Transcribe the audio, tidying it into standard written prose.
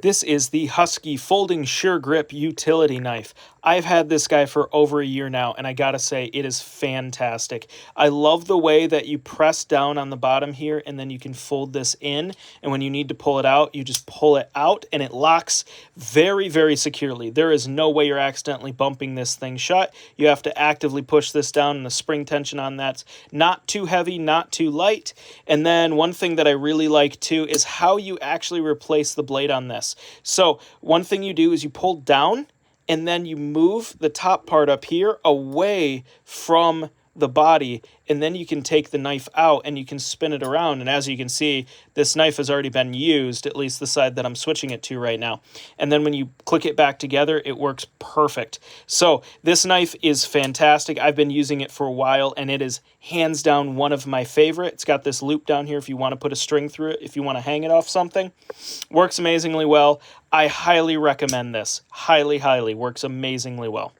This is the Husky Folding Sure Grip Utility Knife. I've had this guy for over a year now, and I gotta say, it is fantastic. I love the way that you press down on the bottom here, and then you can fold this in, and when you need to pull it out, you just pull it out, and it locks very, very securely. There is no way you're accidentally bumping this thing shut. You have to actively push this down, and the spring tension on that's not too heavy, not too light. And then one thing that I really like, too, is how you actually replace the blade on this. So one thing you do is you pull down and then you move the top part up here away from the body, and then you can take the knife out and you can spin it around. And as you can see, this knife has already been used, at least the side that I'm switching it to right now. And then when you click it back together, it works perfect. So this knife is fantastic. I've been using it for a while, and it is hands down one of my favorite. It's got this loop down here if you want to put a string through it, if you want to hang it off something. Works amazingly well. I highly recommend this. Highly, highly. Works amazingly well.